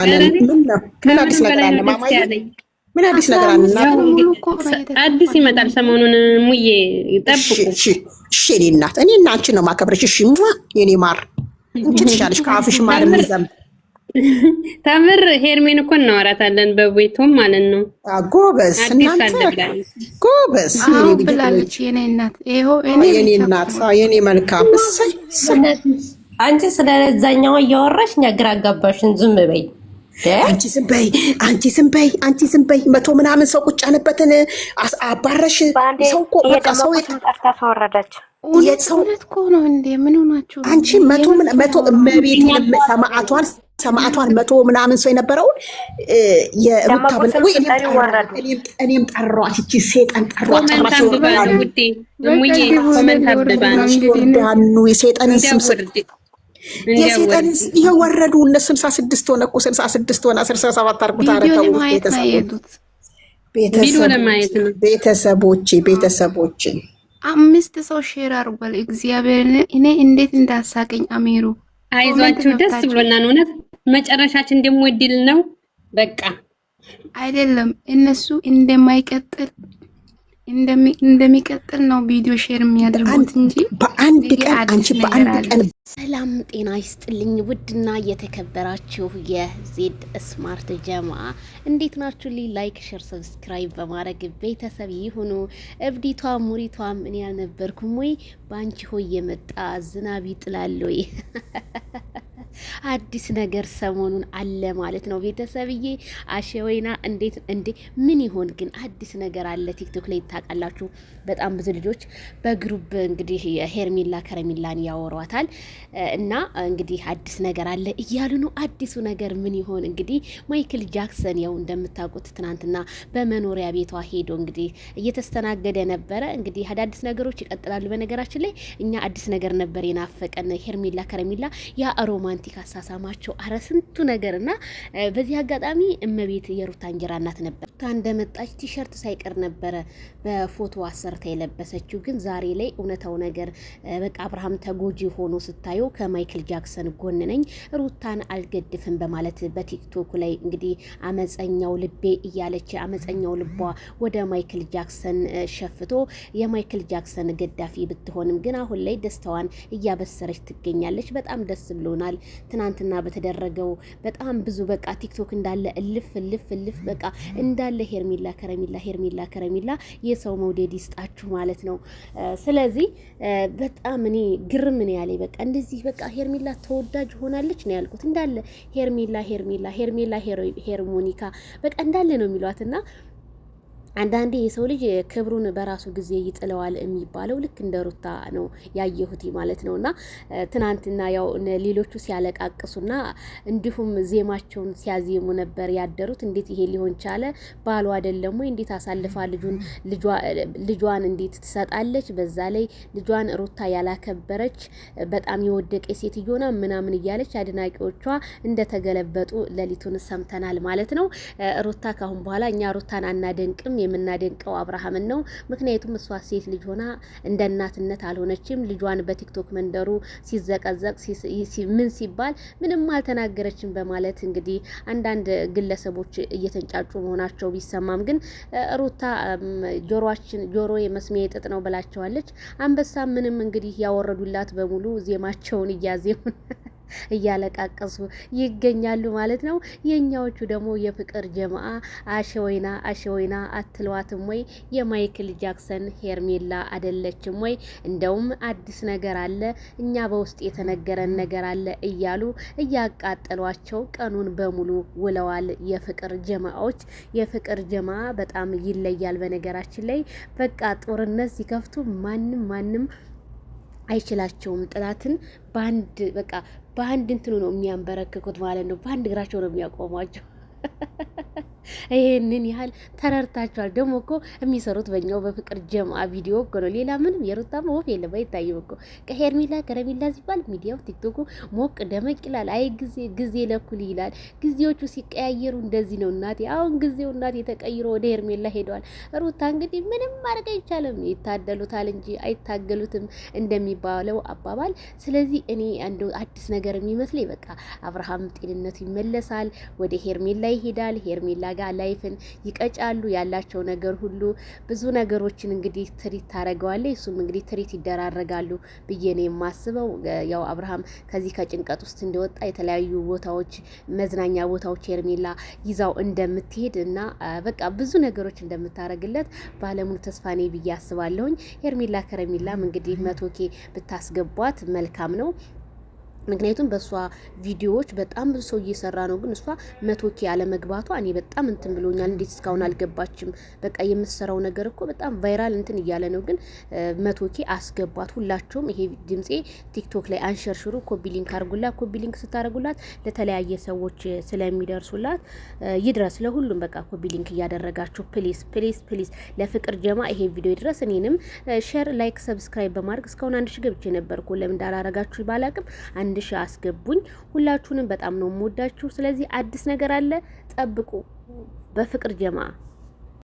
ምን አዲስ ነገር አለ ማማዬ? ምን አዲስ ነገር አለ? አዲስ ይመጣል ሰሞኑን ሙዬ ጠብቁ። እሺ እኔ እናት እኔ እና አንቺን ነው ማከብረሽ። እሺ የኔ ማር እንቺ ትሻለሽ ከአፍሽ ማር የሚዘም ታምር ሄርሜን እኮ እናወራታለን በቤቱም ማለት ነው። ጎበዝ እናንተ ጎበዝ ብላለች የኔ እናት። ይሄው የኔ እናት የኔ መልካም እሰይ። አንቺ ስለዛኛው እያወራሽ እኛ ግራ አጋባሽን። ዝም በይ አንቺ ዝም በይ አንቺ ዝም በይ አንቺ ዝም በይ። መቶ ምናምን ሰው ቁጭ ያለበትን አባረሽ። ሰው እኮ በቃ ሰው ጠርታ ተወረደች። የሰውነት እኮ ነው እንዴ? ምን ሆናችሁ አንቺ? መቶ መቤት ሰማዕቷን መቶ ምናምን ሰው የነበረውን የሩታ ወይ እኔም ጠሯት። እቺ ሴጣን ጠሯት። ዳኑ የሴጣንን ስም የሴጣን ይሄ ወረዱ። እነ 66 ሆነ እኮ 66 ሆነ 17 አርጉት አረከው። ቤተሰቦቼ 5 ሰው ሼር አርጓል። እግዚአብሔር እኔ እንዴት እንዳሳቀኝ አሜሩ። አይዟችሁ ደስ ብሎናል። እውነት መጨረሻችን ደግሞ ድል ነው። በቃ አይደለም እነሱ እንደሚቀጥል ነው ቪዲዮ ሼር የሚያደርጉት እንጂ በአንድ ቀን አንቺ በአንድ ቀን። ሰላም ጤና ይስጥልኝ ውድና የተከበራችሁ የዜድ ስማርት ጀማ እንዴት ናችሁ? ላይክ ሼር ሰብስክራይብ በማድረግ ቤተሰብ ይሁኑ። እብዲቷ ሙሪቷ ምን ያልነበርኩም ወይ ባንቺ ሆይ የመጣ ዝናብ ይጥላል ወይ? አዲስ ነገር ሰሞኑን አለ ማለት ነው ቤተሰብዬ። አሸወይና እንዴ ምን ይሆን ግን አዲስ ነገር አለ ቲክቶክ ላይ ታውቃላችሁ። በጣም ብዙ ልጆች በግሩፕ እንግዲህ ሄርሜላ ከረሜላን ያወሯታል እና እንግዲህ አዲስ ነገር አለ እያሉ ነው። አዲሱ ነገር ምን ይሆን እንግዲህ ማይክል ጃክሰን ያው እንደምታውቁት ትናንትና በመኖሪያ ቤቷ ሄዶ እንግዲህ እየተስተናገደ ነበረ። እንግዲህ አዳዲስ ነገሮች ይቀጥላሉ። በነገራችን ላይ እኛ አዲስ ነገር ነበር የናፈቀን ሄርሜላ ከረሜላ ያ ሮማንቲክ አሳሳማቸው አረ ስንቱ ነገርና በዚህ አጋጣሚ እመቤት የሩታ እንጀራ እናት ነበር። እንደመጣች ቲሸርት ሳይቀር ነበረ በፎቶ አሰርታ የለበሰችው። ግን ዛሬ ላይ እውነታው ነገር በቃ አብርሃም ተጎጂ ሆኖ ስታዩ ከማይክል ጃክሰን ጎን ነኝ ሩታን አልገድፍም በማለት በቲክቶክ ላይ እንግዲህ አመፀኛው ልቤ እያለች አመፀኛው ልቧ ወደ ማይክል ጃክሰን ሸፍቶ የማይክል ጃክሰን ገዳፊ ብትሆንም ግን አሁን ላይ ደስታዋን እያበሰረች ትገኛለች። በጣም ደስ ብሎናል። ትናንትና በተደረገው በጣም ብዙ በቃ ቲክቶክ እንዳለ እልፍ በቃ እንዳለ ሄርሜላ ከረሜላ የሰው መውደድ ይስጣችሁ ማለት ነው። ስለዚህ በጣም እኔ ግርም ምን ያለኝ በቃ እንደዚህ በቃ ሄርሜላ ተወዳጅ ሆናለች ነው ያልኩት። እንዳለ ሄርሜላ ሄርሞኒካ በቃ እንዳለ ነው የሚሏትና አንዳንዴ የሰው ልጅ ክብሩን በራሱ ጊዜ ይጥለዋል የሚባለው ልክ እንደ ሩታ ነው ያየሁት ማለት ነውና ትናንትና ያው ሌሎቹ ሲያለቃቅሱና እንዲሁም ዜማቸውን ሲያዜሙ ነበር ያደሩት። እንዴት ይሄ ሊሆን ቻለ? ባሉ አይደለም ወይ? እንዴት አሳልፋ ልጇን እንዴት ትሰጣለች? በዛ ላይ ልጇን ሩታ ያላከበረች በጣም የወደቀ ሴትዮና ምናምን እያለች አድናቂዎቿ እንደተገለበጡ ሌሊቱን ሰምተናል ማለት ነው። ሩታ ካሁን በኋላ እኛ ሩታን አናደንቅም የምናደንቀው አብርሃምን ነው። ምክንያቱም እሷ ሴት ልጅ ሆና እንደ እናትነት አልሆነችም። ልጇን በቲክቶክ መንደሩ ሲዘቀዘቅ ምን ሲባል ምንም አልተናገረችም በማለት እንግዲህ አንዳንድ ግለሰቦች እየተንጫጩ መሆናቸው ቢሰማም ግን ሩታ ጆሮ የመስሚያ ጥጥ ነው ብላቸዋለች። አንበሳ ምንም እንግዲህ ያወረዱላት በሙሉ ዜማቸውን እያዜሙ እያለቃቀሱ ይገኛሉ ማለት ነው። የኛዎቹ ደግሞ የፍቅር ጀማአ አሸወይና አትለዋትም ወይ? የማይክል ጃክሰን ሄርሜላ አይደለችም ወይ? እንደውም አዲስ ነገር አለ እኛ በውስጥ የተነገረን ነገር አለ እያሉ እያቃጠሏቸው ቀኑን በሙሉ ውለዋል። የፍቅር ጀማዎች የፍቅር ጀማአ በጣም ይለያል። በነገራችን ላይ በቃ ጦርነት ሲከፍቱ ማንም አይችላቸውም። ጥላትን በአንድ እንትኑ ነው የሚያንበረክኩት ማለት ነው። በአንድ እግራቸው ነው የሚያቆሟቸው። ይሄንን ያህል ተረርታችኋል። ደግሞ እኮ የሚሰሩት በእኛው በፍቅር ጀማ ቪዲዮ እኮ ነው። ሌላ ምንም የሩታማ ወፍ የለም አይታይም እኮ። ከሄርሜላ ከረሜላ ሲባል ሚዲያው ቲክቶኩ ሞቅ ደመቅ ይላል። አይ ጊዜ ለኩል ይላል። ጊዜዎቹ ሲቀያየሩ እንደዚህ ነው እናቴ። አሁን ጊዜው እናቴ ተቀይሮ ወደ ሄርሜላ ሄደዋል። ሩታ እንግዲህ ምንም ማድረግ አይቻልም። ይታደሉታል እንጂ አይታገሉትም እንደሚባለው አባባል። ስለዚህ እኔ አንዱ አዲስ ነገር የሚመስለኝ በቃ አብርሃም ጤንነቱ ይመለሳል፣ ወደ ሄርሜላ ይሄዳል። ሄርሜላ ጋር ላይፍን ይቀጫሉ። ያላቸው ነገር ሁሉ ብዙ ነገሮችን እንግዲህ ትሪት ታደርገዋለች። እሱም እንግዲህ ትሪት ይደራረጋሉ ብዬ ነው የማስበው። ያው አብርሃም ከዚህ ከጭንቀት ውስጥ እንደወጣ የተለያዩ ቦታዎች፣ መዝናኛ ቦታዎች ሄርሜላ ይዛው እንደምትሄድ እና በቃ ብዙ ነገሮች እንደምታረግለት ባለሙሉ ተስፋ ነኝ ብዬ አስባለሁኝ። ሄርሜላ ከረሜላም እንግዲህ 100K ብታስገቧት መልካም ነው። ምክንያቱም በእሷ ቪዲዮዎች በጣም ብዙ ሰው እየሰራ ነው፣ ግን እሷ 100K ያለመግባቷ እኔ በጣም እንትን ብሎኛል። እንዴት እስካሁን አልገባችም? በቃ የምትሰራው ነገር እኮ በጣም ቫይራል እንትን እያለ ነው፣ ግን 100K አስገቧት ሁላችሁም። ይሄ ድምጼ ቲክቶክ ላይ አንሸርሽሩ፣ ኮፒ ሊንክ አርጉላት። ኮፒ ሊንክ ስታደርጉላት ለተለያየ ሰዎች ስለሚደርሱላት ይድረስ ለሁሉም። በቃ ኮፒ ሊንክ እያደረጋችሁ ፕሊስ ፕሊስ ፕሊስ ለፍቅር ጀማ ይሄ ቪዲዮ ይድረስ። እኔንም ሼር፣ ላይክ፣ ሰብስክራይብ በማድረግ እስካሁን 1000 ገብቼ ነበርኩ። ለምን እንዳላረጋችሁ ባላቅም 1000 አስገቡኝ። ሁላችሁንም በጣም ነው የምወዳችሁ። ስለዚህ አዲስ ነገር አለ ጠብቁ በፍቅር ጀማ